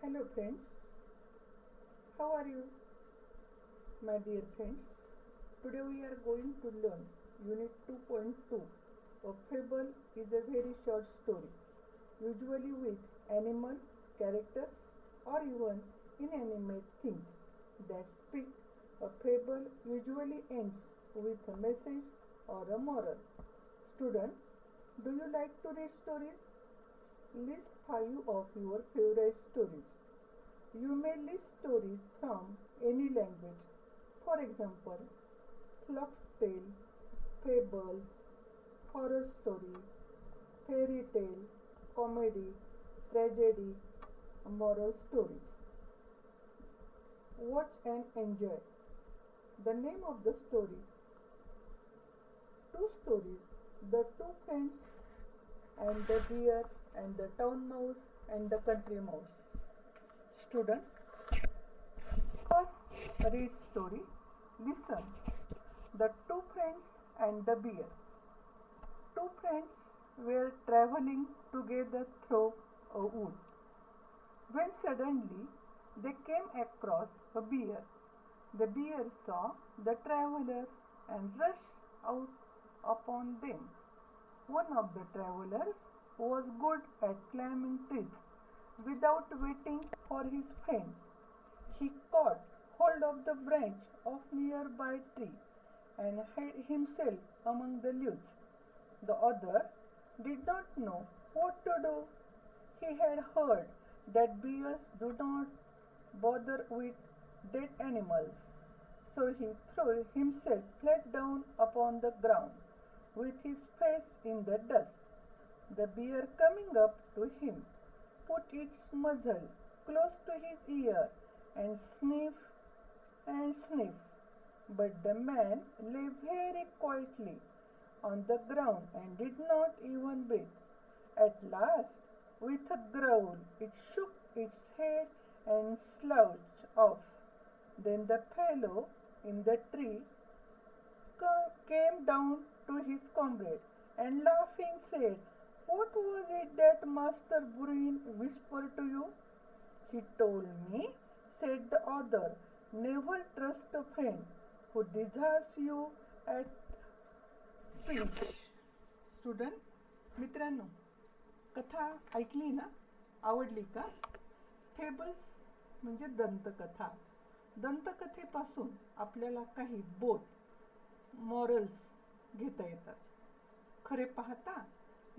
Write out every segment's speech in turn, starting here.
Hello friends, how are you? My dear friends, today we are going to learn Unit 2.2. A fable is a very short story, usually with animal characters or even inanimate things that speak. A fable usually ends with a message or a moral. Student, do you like to read stories? List 5 of your favorite stories. You may list stories from any language. For example, folktale, fables, horror story, fairy tale, comedy, tragedy, moral stories. Watch and enjoy. The name of the story. Two stories. The two friends and the deer and the town mouse and the country mouse. Student, first read story. Listen. The two friends and the bear. Two friends were traveling together through a wood when suddenly they came across a bear. The bear saw the travelers and rushed out upon them. One of the travelers was good at climbing trees. Without waiting for his friend, he caught hold of the branch of nearby tree and hid himself among the leaves. The other did not know what to do. He had heard that bears do not bother with dead animals, so he threw himself flat down upon the ground with his face in the dust. The bear, coming up to him, put its muzzle close to his ear and sniffed. But the man lay very quietly on the ground and did not even breathe. At last, with a growl, it shook its head and slouched off. Then the fellow in the tree came down to his comrade and laughing said, "What was it that Master Bruin whispered to you?" "He told me," said the other, "never trust a friend who deserts you at pinch." Student मित्रांनो, कथा ऐकली ना? आवडली का? Fables म्हणजे दंतकथा. दंतकथेपासून आपल्याला काही बोध, मॉरल्स घेता येतात. खरे पाहता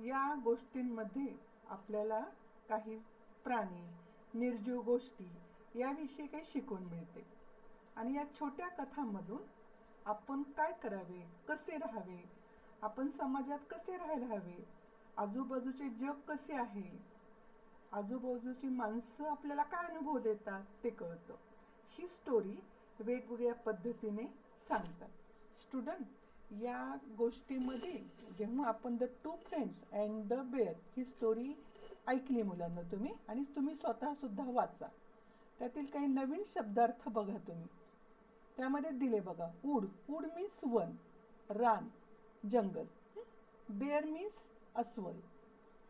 या गोष्टींमध्ये आपल्याला काही प्राणी, निर्जीव गोष्टी याविषयी काही शिकवण मिळते. आणि या छोट्या कथांमधून आपण काय करावे, कसे राहावे, आपण समाजात कसे राहायला हवे, आजूबाजूचे जग कसे आहे, आजूबाजूची माणसं आपल्याला काय अनुभव देतात ते कळतं. ही स्टोरी वेगवेगळ्या पद्धतीने सांगतात. स्टुडंट, या गोष्टीमध्ये जेव्हा आपण the two friends and the bear ही स्टोरी ऐकली मुलांना तुम्ही, आणि तुम्ही स्वतः सुद्धा वाचा. त्यातील काही नवीन शब्दार्थ बघा तुम्ही. त्यामध्ये दिले बघा. वूड मीन्स वन, रान, जंगल. बेअर मीन्स अस्वल.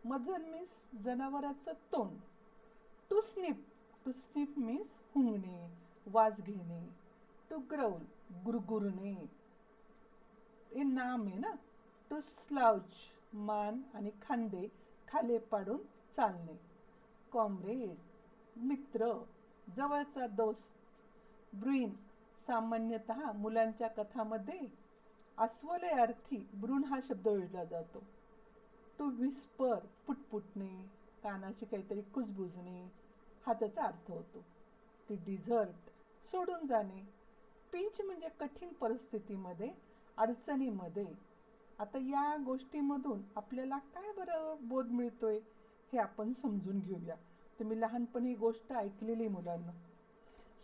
मजल मीन्स जनावराचं तोंड. टू स्निप मीन्स हुंगणे, वाज घेणे. टू ग्रौल, गुरगुरणे. हे नाम आहे ना. टू स्लाउच, मान आणि खांदे खाली पाडून चालणे. कॉम्रेड, मित्र, जवळचा दोस्त. ब्रुइन, सामान्यतः मुलांच्या कथामध्ये अस्वल या अर्थी ब्रून हा शब्द योजला जातो. टू व्हिस्पर, पुटपुटणे, कानाशी काहीतरी कुजबुजणे हा त्याचा अर्थ होतो. टू डिझर्ट, सोडून जाणे. पिंच म्हणजे कठीण परिस्थितीमध्ये, अडचणीमध्ये. आता या गोष्टीमधून आपल्याला काय बरं बोध मिळतोय हे आपण समजून घेऊया. तुम्ही लहानपणी ही गोष्ट ऐकलेली मुलांना.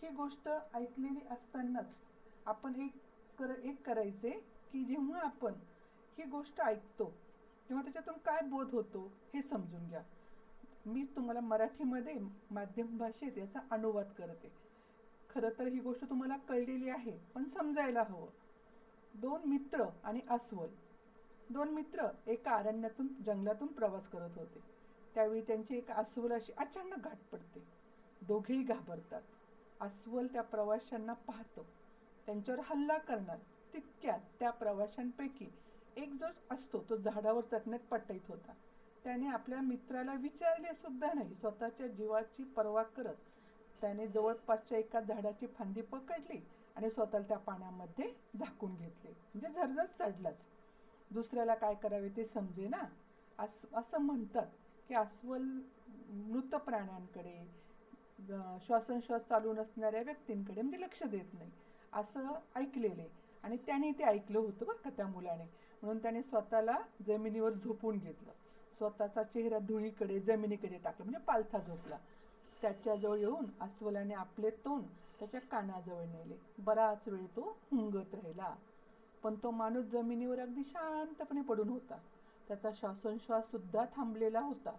ही गोष्ट ऐकलेली असतानाच आपण एक करायचे की जेव्हा आपण ही गोष्ट ऐकतो तेव्हा त्याच्यातून काय बोध होतो हे समजून घ्या. मी तुम्हाला मराठीमध्ये माध्यम भाषेत याचा अनुवाद करते. खरं तर ही गोष्ट तुम्हाला कळलेली आहे, पण समजायला हवं. दोन मित्र आणि अस्वल. दोन मित्र एका जंगलातून प्रवास करत होते. त्यावेळी त्यांची एक अस्वलाशी अचानक गाठ पडते. दोघेही घाबरतात. अस्वल त्या प्रवाशांना पाहतो, त्यांच्यावर हल्ला करणार. तितक्यात त्या प्रवाशांपैकी एक जो असतो तो झाडावर चढण्यात पटाईत होता. त्याने आपल्या मित्राला विचारले सुद्धा नाही, स्वतःच्या जीवाची पर्वा करत त्याने जवळपासच्या एका झाडाची फांदी पकडली आणि स्वतःला त्या पाण्यामध्ये झाकून घेतले. म्हणजे झरझर चढलाच. दुसऱ्याला काय करावे ते समजेना. असं म्हणतात की अस्वल मृत प्राण्यांकडे, श्वासोच्छ्वास चालू नसणाऱ्या व्यक्तींकडे म्हणजे लक्ष देत नाही, असं ऐकलेले. आणि त्याने ते ऐकलं होतं बरं का त्या मुलाने. म्हणून त्याने स्वतःला जमिनीवर झोपून घेतलं, स्वतःचा चेहरा धुळीकडे जमिनीकडे टाकला, म्हणजे पालथा झोपला. त्याच्याजवळ येऊन अस्वलाने आपले तोंड त्याच्या कानाजवळ नेले. बराच वेळ तो हुंगत राहिला, पण तो माणूस जमिनीवर अगदी शांतपणे पडून होता. त्याचा श्वासोच्छ्वास सुद्धा थांबलेला होता.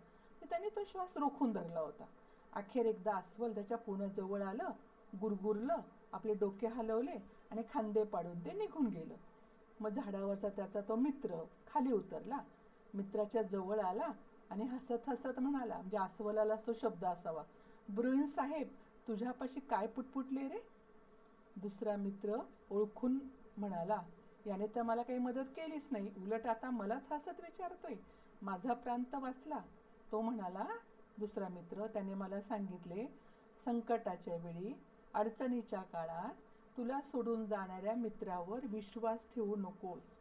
त्याने तो श्वास रोखून धरला होता. अखेर एकदा अस्वल त्याच्या पुन्हा जवळ आलं, गुरगुरलं, आपले डोके हलवले आणि खांदे पाडून ते निघून गेलं. मग झाडावरचा त्याचा तो मित्र खाली उतरला, मित्राच्या जवळ आला आणि हसत हसत म्हणाला, म्हणजे अस्वलाला तो शब्द असावा, ब्रुइन साहेब, तुझ्यापाशी काय पुटपुटले रे? दुसरा मित्र ओळखून म्हणाला, याने तर मला काही मदत केलीच नाही, उलट आता मलाच हसत विचारतोय, माझा प्रांत वाचला. तो म्हणाला, दुसरा मित्र, त्याने मला सांगितले, संकटाच्या वेळी, अडचणीच्या काळात तुला सोडून जाणाऱ्या मित्रावर विश्वास ठेवू नकोस.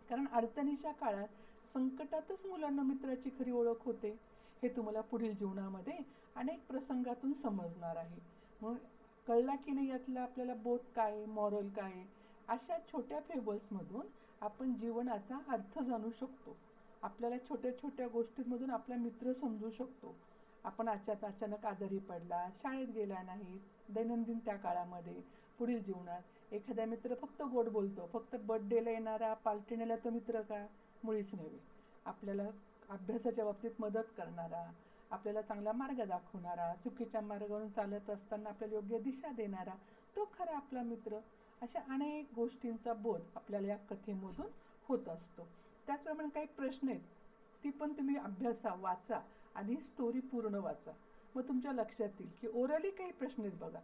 कारण अडचणीच्या काळात, संकटातच मुलांना मित्राची खरी ओळख होते. हे तुम्हाला पुढील जीवनामध्ये अनेक प्रसंगातून समजणार आहे. म्हणून कळला की नाही यातला आपल्याला बोध काय, मॉरल काय? अशा छोट्या फेबल्समधून आपण जीवनाचा अर्थ जाणू शकतो. आपल्याला छोट्या छोट्या गोष्टींमधून आपला मित्र समजू शकतो. आपण अचानक आजारी पडला, शाळेत गेला नाही, दैनंदिन त्या काळामध्ये, पुढील जीवनात एखादा मित्र फक्त गोड बोलतो, फक्त बर्थडेला येणारा, पार्टीला तो मित्र का? मुळीच नव्हे. आपल्याला अभ्यासाच्या बाबतीत मदत करणारा, आपल्याला चांगला मार्ग दाखवणारा, चुकीच्या मार्गावरून चालत असताना आपल्याला योग्य दिशा देणारा, तो खरा आपला मित्र. अशा अनेक गोष्टींचा बोध आपल्याला या कथेमधून होत असतो. त्याचप्रमाणे काही प्रश्न आहेत, ती पण तुम्ही अभ्यासा, वाचा, आधी स्टोरी पूर्ण वाचा, मग तुमच्या लक्षात येईल की ओरली काही प्रश्न आहेत बघा.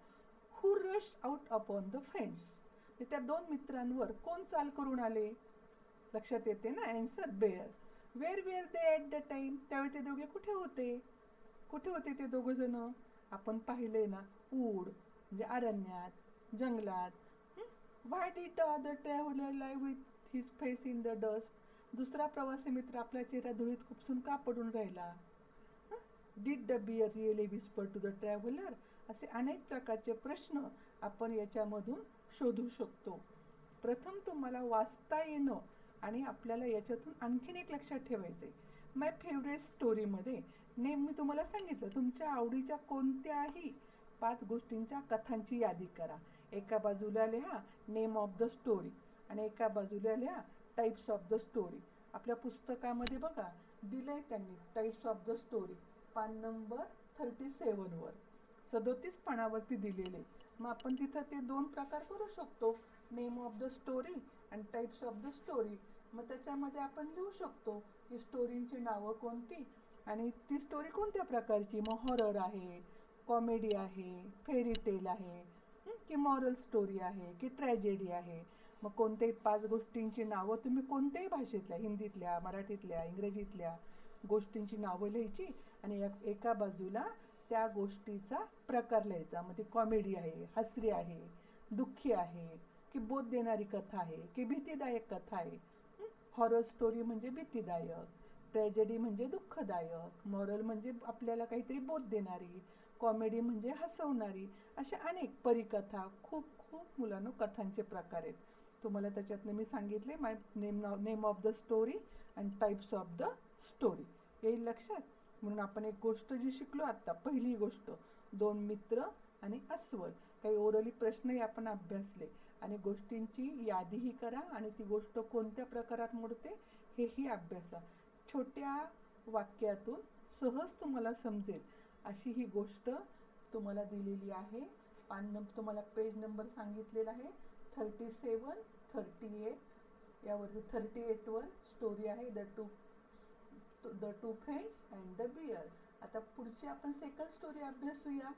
Who rush out upon the friends, त्या दोन मित्रांवर कोण चाल करून आले? लक्षात येते ना answer, bear. Where were they at the time, त्यावेळी ते दोघे कुठे होते? कुठे होते ते दोघं जण? आपण पाहिले ना, वूड म्हणजे अरण्यात, जंगलात. Why did the other traveller lie with his face in the dust, दुसरा प्रवासी मित्र आपल्या चेहरा धुळीत खुपसून का पडून राहिला? Did the bear really whisper to the traveller? असे अनेक प्रकारचे प्रश्न आपण याच्यामधून शोधू शकतो. प्रथम तुम्हाला वाचता येणं आणि आपल्याला याच्यातून आणखीन एक लक्षात ठेवायचं आहे. माय फेवरेट स्टोरीमध्ये मी तुम्हाला सांगितलं, तुमच्या आवडीच्या कोणत्याही 5 गोष्टींच्या कथांची यादी करा. एका बाजूला लिहा नेम ऑफ द स्टोरी आणि एका बाजूला लिहा टाईप्स ऑफ द स्टोरी. आपल्या पुस्तकामध्ये बघा दिलंय त्यांनी टाईप्स ऑफ द स्टोरी, पान नंबर 37वर, 37 पानावरती दिलेले. मग आपण तिथं ते 2 प्रकार करू शकतो, नेम ऑफ द स्टोरी आणि टाईप्स ऑफ द स्टोरी. मग त्याच्यामध्ये आपण लिहू शकतो की स्टोरींची नावं कोणती आणि ती स्टोरी कोणत्या प्रकारची. मग हॉरर आहे, कॉमेडी आहे, फेरी टेल आहे, की मॉरल स्टोरी आहे, की ट्रॅजेडी आहे. मग कोणत्याही 5 गोष्टींची नावं तुम्ही कोणत्याही भाषेतल्या, हिंदीतल्या, मराठीतल्या, इंग्रजीतल्या गोष्टींची नावं लिहायची आणि एका बाजूला त्या गोष्टीचा प्रकार लिहायचा. मग ती कॉमेडी आहे, हसरी आहे, दुःखी आहे, की बोध देणारी कथा आहे, की भीतीदायक कथा आहे. हॉरर स्टोरी म्हणजे भीतीदायक, ट्रॅजेडी म्हणजे दुःखदायक, मॉरल म्हणजे आपल्याला काहीतरी बोध देणारी, कॉमेडी म्हणजे हसवणारी. अशा अनेक परिकथा, खूप खूप मुलांनो कथांचे प्रकार आहेत. तुम्हाला त्याच्यातनं मी सांगितले my name of the story and types of the story, येईल लक्षात. म्हणून आपण एक गोष्ट जी शिकलो आत्ता, पहिली गोष्ट 2 मित्र आणि अस्वल. काही ओरली प्रश्नही आपण अभ्यासले आणि गोष्टींची यादीही करा आणि ती गोष्ट कोणत्या प्रकारात मोडते हेही अभ्यासा. छोट्या वाक्यातून सहज तुम्हाला समजेल अशी ही गोष्ट तुम्हाला दिलेली आहे. तुम्हाला पेज नंबर सांगितलेला आहे 37, 38, यावरती 38वर स्टोरी आहे the two friends and the bear. आता पुढची आपण सेकंड स्टोरी अभ्यासूया.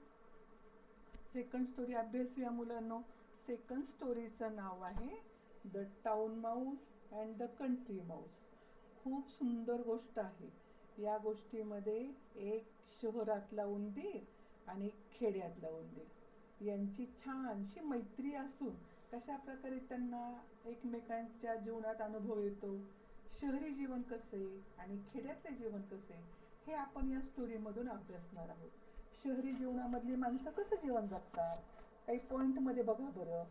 सेकंड स्टोरी अभ्यासूया मुलांनो. सेकंड स्टोरीचं नाव आहे the town mouse and the country mouse. खूप सुंदर गोष्ट आहे. या गोष्टीमध्ये एक शहरातला उंदीर आणि खेड्यातला उंदीर यांची छानशी मैत्री असून कशा प्रकारे त्यांना एकमेकांच्या जीवनात अनुभव येतो, शहरी जीवन कसे आणि खेड्यातले जीवन कसे, हे आपण या स्टोरीमधून अभ्यासणार आहोत. शहरी जीवनामधली माणसं कसं जीवन जगतात, काही पॉईंटमध्ये बघा बरं.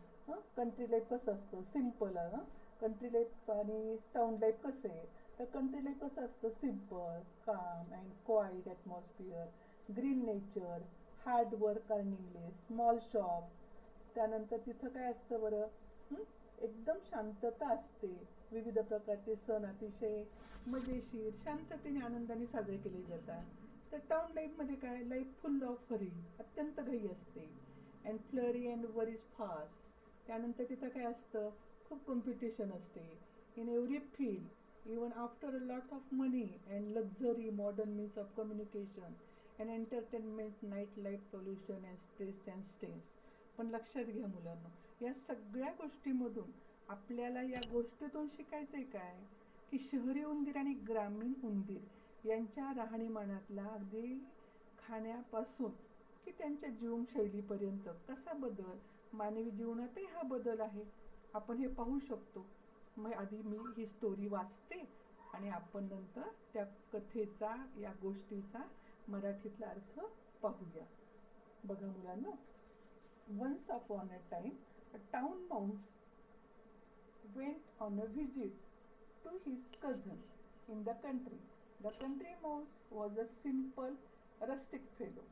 कंट्री लाईफ कसं असतं, सिम्पल. कंट्री लाईफ आणि टाउन लाईफ कसं आहे, तर कंट्री लाईफ कसं असतं, simple, calm and quiet atmosphere, green nature, hard work earning less, small shop. त्यानंतर तिथं काय असतं बरं, एकदम शांतता असते. विविध प्रकारचे सण अतिशय मजेशीर शांततेने आनंदाने साजरे केले जातात. तर टाउन लाईफमध्ये काय, लाईफ फुल ऑफ हरी, अत्यंत घाई असते, and flurry and worries fast. त्यानंतर तिथं काय असतं, खूप कॉम्पिटिशन असते in every field, even after a lot of money and luxury, modern means of communication and entertainment, night life, pollution and stress and strains. पण लक्षात घ्या मुलांना, या सगळ्या गोष्टीमधून आपल्याला या गोष्टीतून शिकायचं आहे काय, की शहरी उंदीर आणि ग्रामीण उंदीर यांच्या राहणीमानातला अगदी खाण्यापासून की त्यांच्या जीवनशैलीपर्यंत कसा बदल, मानवी जीवनातही हा बदल आहे, आपण हे पाहू शकतो. मग आधी मी ही स्टोरी वाचते आणि आपण नंतर त्या कथेचा, या गोष्टीचा मराठीतला अर्थ पाहूया. बघा मुलांनो. Once upon a time, a town mouse went on a visit to his cousin in the country. The country mouse was a simple, rustic fellow.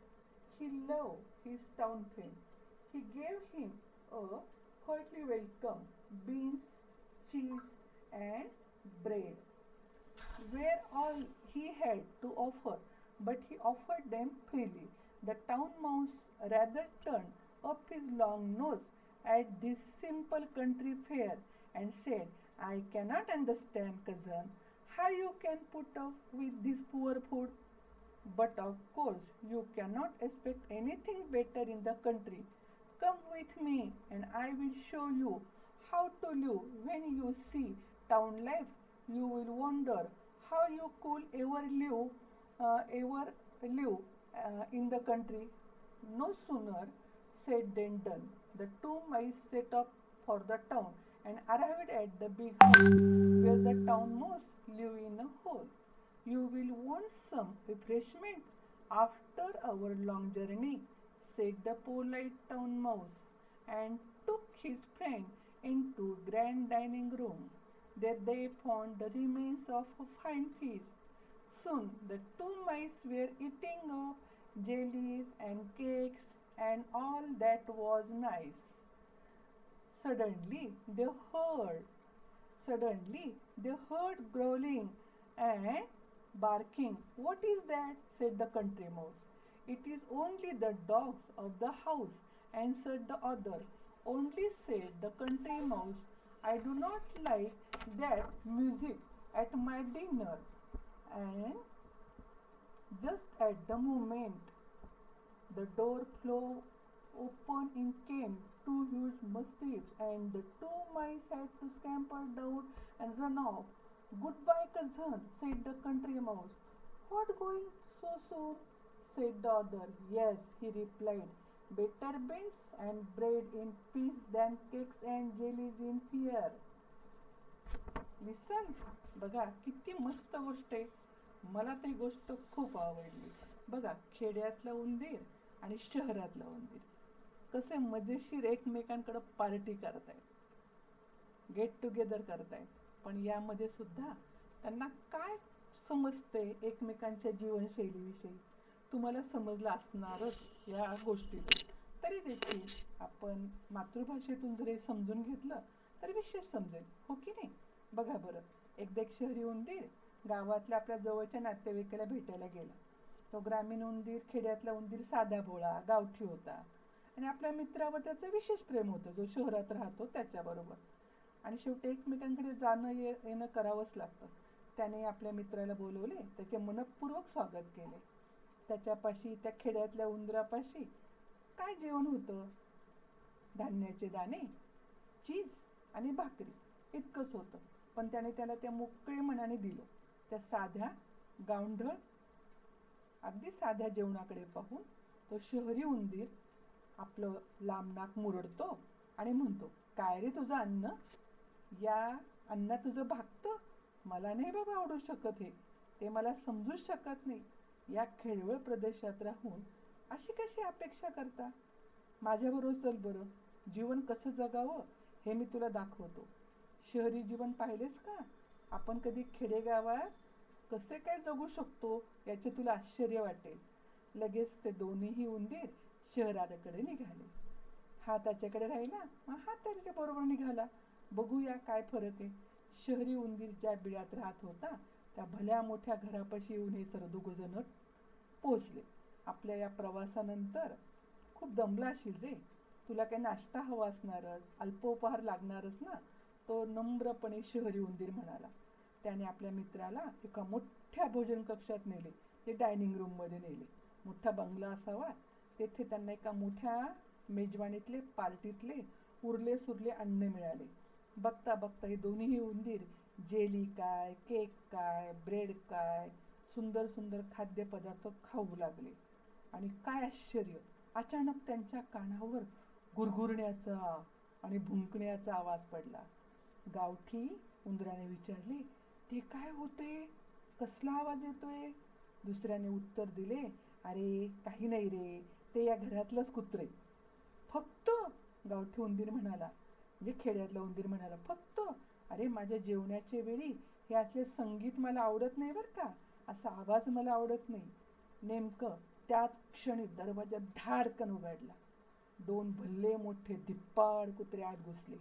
He loved his town friend. He gave him a hearty welcome, beans, cheese, and bread were all he had to offer, but he offered them freely. The town mouse rather turned up his long nose at this simple country fare and said, I cannot understand, cousin, how you can put up with this poor food. But of course, you cannot expect anything better in the country. Come with me, and I will show you how to live. When you see town life, you will wonder how you could ever live in the country. No sooner said than done. The two mice set off for the town and arrived at the big house where the town mouse lived in a hole. You will want some refreshment after our long journey, said the polite town mouse, and took his friend into grand dining room. There they found the remains of a fine feast. Soon the two mice were eating up jellies and cakes and all that was nice. Suddenly they heard Suddenly they heard growling and barking. What is that? Said the country mouse. It is only the dogs of the house, answered the other. Only, said the country mouse, I do not like that music at my dinner. And just at the moment the door flew open in came two huge mastiffs, and the two mice had to scamper down and run off. Goodbye, cousin, said the country mouse. What, going so soon? Said the other. Yes, he replied. Better beans and bread in peace than cakes and jellies in fear. लिसन. बघा किती मस्त गोष्ट आहे. मला ती गोष्ट खूप आवडली. बघा खेड्यातला उंदीर आणि शहरातला उंदीर कसे मजेशीर एकमेकांकडे पार्टी करतायत, गेट टुगेदर करतायत. पण यामध्ये सुद्धा त्यांना काय समजते एकमेकांच्या जीवनशैलीविषयी तुम्हाला समजलं असणारच या गोष्टीतून. तरी देखील आपण मातृभाषेतून जरी समजून घेतलं तर विशेष समजेल, हो की नाही. बघा बरं, एकदा एक शहरी उंदीर गावातल्या आपल्या जवळच्या नातेवाईकाला भेटायला गेला. तो ग्रामीण उंदीर खेड्यातला उंदीर साधा भोळा गावठी होता आणि आपल्या मित्रावर त्याचं विशेष प्रेम होतं जो शहरात राहतो त्याच्याबरोबर. आणि शेवटी एकमेकांकडे जाणं येणं करावंच लागतं. त्याने आपल्या मित्राला बोलवले, त्याचे मनपूर्वक स्वागत केले. त्याच्यापाशी, त्या खेड्यातल्या उंदरापाशी काय जेवण होतं? धान्याचे दाणे, चीज आणि भाकरी इतकंच होतं. पण त्याने त्याला त्या मोकळे मनाने दिलं. त्या साध्या गावंढळ अगदी साध्या जेवणाकडे पाहून तो शहरी उंदीर आपलं लांब नाक मुरडतो आणि म्हणतो, काय रे तुझं अन्न? या अन्नात तुझं भागतं? मला नाही बाबा आवडू शकत हे. ते मला समजूच शकत नाही. या खेडवळ प्रदेशात राहून अशी कशी अपेक्षा करता? माझ्याबरोबर चल बरं. जीवन कसं जगावं हे मी तुला दाखवतो. शहरी जीवन पाहिलेस का? आपण कधी खेडेगावात कसे काय जगू शकतो याचे तुला आश्चर्य वाटेल. लगेच ते दोन्हीही उंदीर शहराकडे निघाले. हा त्याच्याकडे राहिला, मग हा त्याच्या बरोबर निघाला. बघूया काय फरक आहे. शहरी उंदीर ज्या बिळात राहत होता त्या भल्या मोठ्या घरापाशी येऊन हे सर्व दोघंजण पोहोचले. आपल्या या प्रवासानंतर खूप दमला असशील रे. तुला काही नाश्ता हवा असणारच, अल्पोपहार लागणारच ना. तो नम्रपणे शहरी उंदीर म्हणाला. त्याने आपल्या मित्राला एका मोठ्या भोजन कक्षात नेले. ते डायनिंग रूममध्ये नेले. मोठा बंगला असावा. तेथे त्यांना एका मोठ्या मेजवानीतले पार्टीतले उरले सुरले अन्न मिळाले. बघता बघता हे दोन्हीही उंदीर जेली काय, केक काय, ब्रेड काय, सुंदर सुंदर खाद्यपदार्थ खाऊ लागले. आणि काय आश्चर्य, अचानक त्यांच्या कानावर गुरगुरण्याचा आणि भुंकण्याचा आवाज पडला. गावठी उंदराने विचारले, ते काय होते? कसला आवाज येतोय? दुसऱ्याने उत्तर दिले, अरे काही नाही रे, ते या घरातलंच कुत्रे. फक्त? गावठी उंदीर म्हणाला, म्हणजे खेड्यातला उंदीर म्हणाला, फक्त? अरे माझ्या जेवणाच्या वेळी हे असले संगीत मला आवडत नाही बरं का. असा आवाज मला आवडत नाही. नेमकं त्याच क्षणी दरवाजा धाडकन उघडला. दोन भल्ले मोठे धिप्पाड कुत्रे आत घुसले.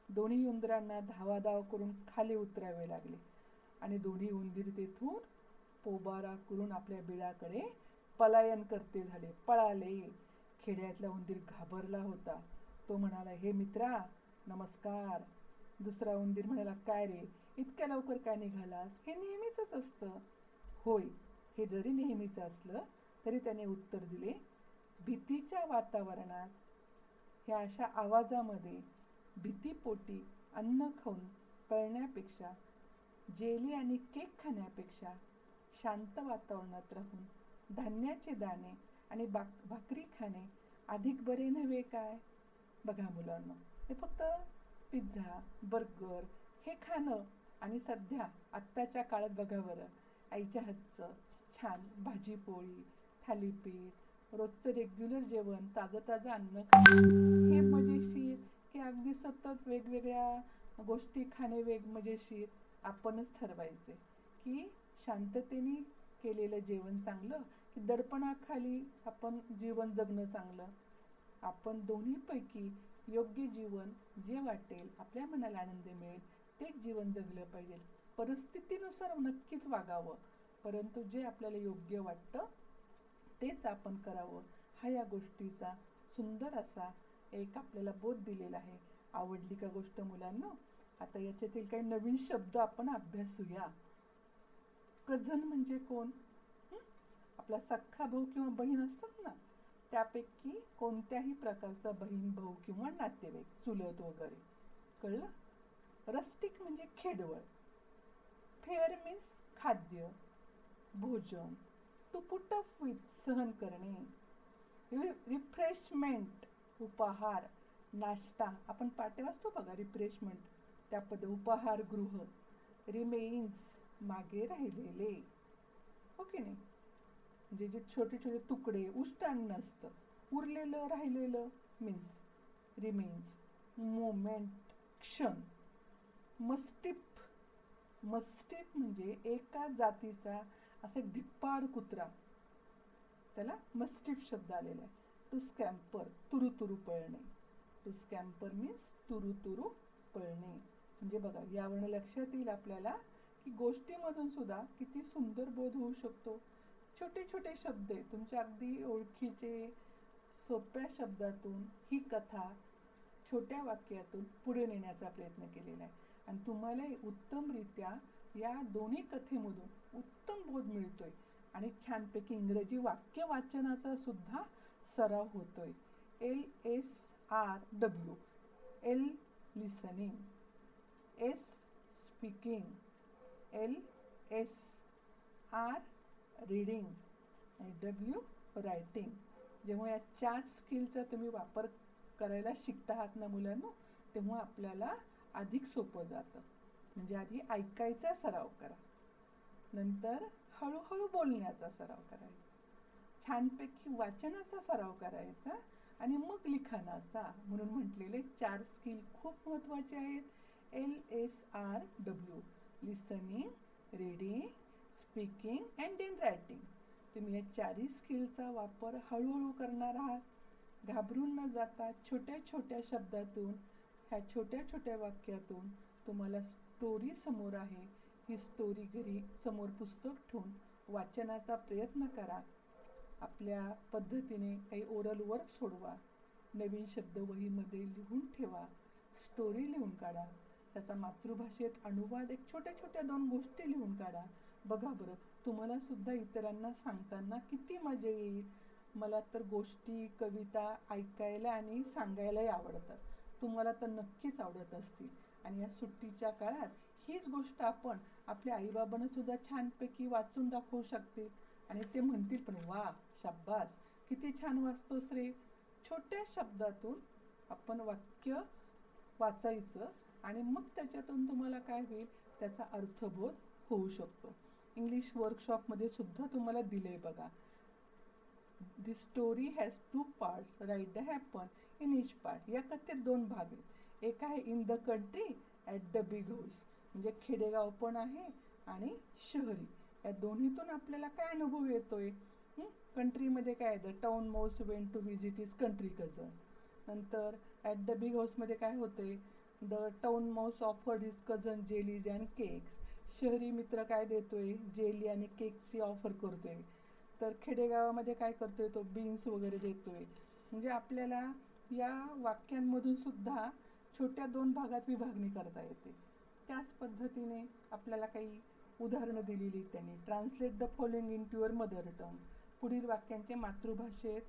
दोन्ही उंदरांना धावाधाव करून खाली उतरावे लागले आणि दोन्ही उंदीर तेथून पोबारा करून आपल्या बिळाकडे पलायन करते झाले, पळाले. खेड्यातला उंदीर घाबरला होता. तो म्हणाला, हे मित्रा नमस्कार. दुसरा उंदीर म्हणाला, काय रे इतक्या लवकर काय निघालास? हे नेहमीच असतं. होय, हे जरी नेहमीच असलं तरी त्याने उत्तर दिले, भीतीच्या वातावरणात ह्या अशा आवाजामध्ये भीतीपोटी अन्न खाऊन पळण्यापेक्षा, जेली आणि केक खाण्यापेक्षा शांत वातावरणात राहून धान्याचे दाणे आणि भाकरी खाणे अधिक बरे नव्हे काय? बघा मुलांनो, हे फक्त पिझ्झा, बर्गर हे खाणं आणि सध्या आत्ताच्या काळात बघा बरं, आईच्या हातचं छान भाजी पोळी, थालीपीठ, रोजचं रेग्युलर जेवण, ताजं ताजं अन्न खाणं हे मजेशीर, की अगदी सतत वेगवेगळ्या गोष्टी खाणे मजेशीर? आपणच ठरवायचे की शांततेने केलेलं जेवण चांगलं की दडपणाखाली आपण जीवन जगणं चांगलं. आपण दोन्हीपैकी योग्य जीवन जे वाटेल, आपल्या मनाला आनंद मिळेल तेच जीवन जगलं पाहिजे. परिस्थितीनुसार नक्कीच वागावं, परंतु जे आपल्याला योग्य वाटतं तेच आपण करावं. हा या गोष्टीचा सुंदर असा एक आपल्याला बोध दिलेला आहे. आवडली का गोष्ट मुलांनो? आता याच्यातील काही नवीन शब्द आपण अभ्यासूया. कझन म्हणजे कोण? आपला सख्खा भाऊ किंवा बहीण असतात ना, त्यापैकी कोणत्याही प्रकारचा बहीण भाऊ किंवा नातेवाईक, चुलत वगैरे. कळलं? रस्टिक म्हणजे खेडवळ. फेअर मीन्स खाद्य, भोजन. टू पुट अप विथ सहन करणे. रिफ्रेशमेंट उपहार, नाश्ता. आपण पाटे वाचतो बघा, रिफ्रेशमेंट त्या उपहारगृह. रिमेन्स मागे राहिलेले, हो की नाही? म्हणजे जे छोटे छोटे तुकडे, उष्ट अन्न असतं, उरलेलं राहिलेलं मीन्स रिमेन्स. मोमेंट क्षण. मस्टिफ, मस्टिफ म्हणजे एका जातीचा असा एक धिप्पाड कुत्रा, त्याला मस्टिफ शब्द आलेला आहे. टू स्कॅम्पर, तुरुतुरु पळणे. टू स्कॅम्पर मीन्स तुरुतुरु पळणे. म्हणजे बघा, यावरून लक्षात येईल आपल्याला की गोष्टीमधून सुद्धा किती सुंदर बोध होऊ शकतो. छोटे छोटे शब्द आहे तुमच्या अगदी ओळखीचे, सोप्या शब्दातून ही कथा छोट्या वाक्यातून पुढे नेण्याचा प्रयत्न केलेला आहे. आणि तुम्हालाही उत्तमरित्या या दोन्ही कथेमधून उत्तम बोध मिळतोय आणि छानपैकी इंग्रजी वाक्य वाचनाचा सुद्धा सराव होतोय. LSRW. L listening, S speaking, L S R reading आणि W रायटिंग. जेव्हा या 4 स्किलचा तुम्ही वापर करायला शिकता आहात ना मुलांनो, तेव्हा आपल्याला अधिक सोपं जातं. म्हणजे आधी ऐकायचा सराव करा, नंतर हळूहळू बोलण्याचा सराव करायचा, छानपैकी वाचनाचा सराव करायचा आणि मग लिखाणाचा. म्हणून म्हटलेले 4 स्किल खूप महत्त्वाचे आहेत. LSRW, listening, reading, speaking and then writing. तुम्ही या 4ही स्किलचा वापर हळूहळू करणार आहात. घाबरून न जाता छोट्या छोट्या शब्दातून, ह्या छोट्या छोट्या वाक्यातून तुम्हाला स्टोरी समोर आहे, ही स्टोरी घरी समोर पुस्तक ठेवून वाचनाचा प्रयत्न करा. आपल्या पद्धतीने काही ओरल वर्क सोडवा, नवीन शब्द वहीमध्ये लिहून ठेवा, स्टोरी लिहून काढा, त्याचा मातृभाषेत अनुवाद, एक छोट्या छोट्या 2 गोष्टी लिहून काढा. बघा बरं, तुम्हाला सुद्धा इतरांना सांगताना किती मजा येईल. मला तर गोष्टी, कविता ऐकायला आणि सांगायलाही आवडतात. तुम्हाला तर नक्कीच आवडत असतील. आणि या सुट्टीच्या काळात हीच गोष्ट आपण आपल्या आईबाबांना सुद्धा छानपैकी वाचून दाखवू शकतील आणि ते म्हणतील पण वा शाब्बास, किती छान वाचतोस रे. छोट्या शब्दातून आपण वाक्य वाचायचं आणि मग त्याच्यातून तुम्हाला काय होईल, त्याचा अर्थबोध होऊ शकतो. इंग्लिश वर्कशॉपमध्ये सुद्धा तुम्हाला दिलंय बघा. The story has 2 parts. Write the happen in each part. या कथेत 2 भाग आहेत. एक आहे in the country at the big house, म्हणजे खेडेगाव पण आहे आणि शहरी. या दोन्हीतून आपल्याला काय अनुभव येतोय. कंट्रीमध्ये काय आहे, the town mouse went to visit his country cousin. नंतर ॲट द बिग हाऊसमध्ये काय होते, the town mouse offered his cousin jellies and cakes. शहरी मित्र काय देतोय, जेली आणि केक्सची ऑफर करतोय. तर खेडेगावामध्ये काय करतोय, तो बीन्स वगैरे देतोय. म्हणजे आपल्याला या वाक्यांमधून सुद्धा छोट्या 2 भागात विभागणी करता येते. त्याच पद्धतीने आपल्याला काही उदाहरणं दिलेली त्यांनी. Translate the following into your mother tongue. पुढील वाक्यांचे मातृभाषेत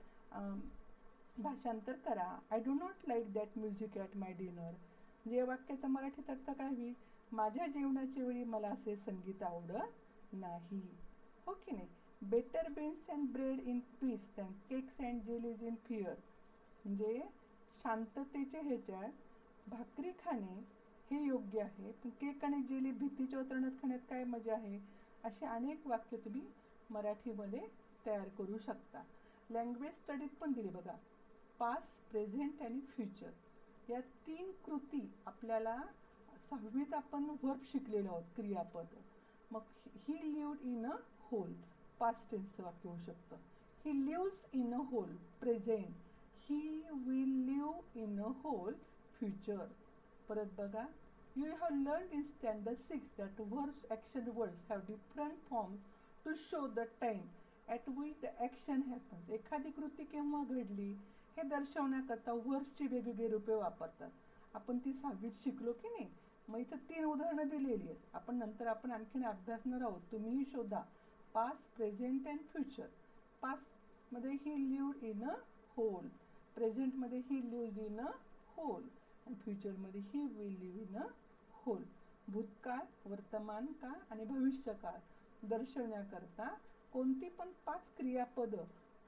भाषांतर करा. I do not like that music at my dinner. म्हणजे या वाक्याचा मराठीत अर्थ काय होईल, माझ्या जेवणाच्या वेळी मला असे संगीत आवडत नाही. हो की नाही. Better beans and bread in peace than cakes and jellies in fear. म्हणजे शांततेच्या ह्याच्यात भाकरी खाणे हे योग्य आहे, पण केक आणि जेली भीतीच्या वातावरणात खाण्यात काय मजा आहे. असे अनेक वाक्य तुम्ही मराठीमध्ये तयार करू शकता. लँग्वेज स्टडीत पण दिले बघा, पास्ट, प्रेझेंट आणि फ्युचर. या 3 कृती आपल्याला 6वीत आपण वर्ब शिकलेलो आहोत, क्रियापद. मग he lived in a hole, past टेन्सचं वाक्य होऊ शकतं. He lives in a hole, present. He will live in a hole, future. परत बघा, you have learn in standard 6 that verbs, action words have different form to show the time at which the action happens. एखादी कृती केव्हा घडली हे दर्शवण्याकरता वर्ब्सची वेगवेगळी रूपे वापरतात. आपण ती 6वीत शिकलो की नाही. मग इथं 3 उदाहरणं दिलेली आहेत. आपण नंतर आणखीन अभ्यासणार आहोत. तुम्हीही शोधा. Past, present and future. पास्टमध्ये he lived in a hole, प्रेझेंटमध्ये he lives in a hole आणि फ्युचरमध्ये he will live in a hole. भूतकाळ, वर्तमान काळ आणि भविष्यकाळ दर्शवण्याकरता कोणती पण 5 क्रियापदं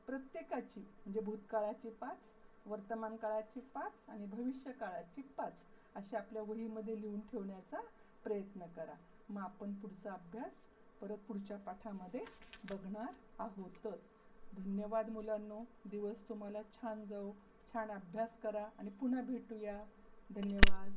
प्रत्येकाची, म्हणजे भूतकाळाची 5, वर्तमान काळाची 5 आणि भविष्य काळाची 5 अशी आपल्या वहीमध्ये लिहून ठेवण्याचा प्रयत्न करा. मग आपण पुढचा अभ्यास परत पुढच्या पाठामध्ये बघणार आहोतच. धन्यवाद मुलांनो. दिवस तुम्हाला छान जाओ. छान अभ्यास करा आणि पुन्हा भेटूया. धन्यवाद.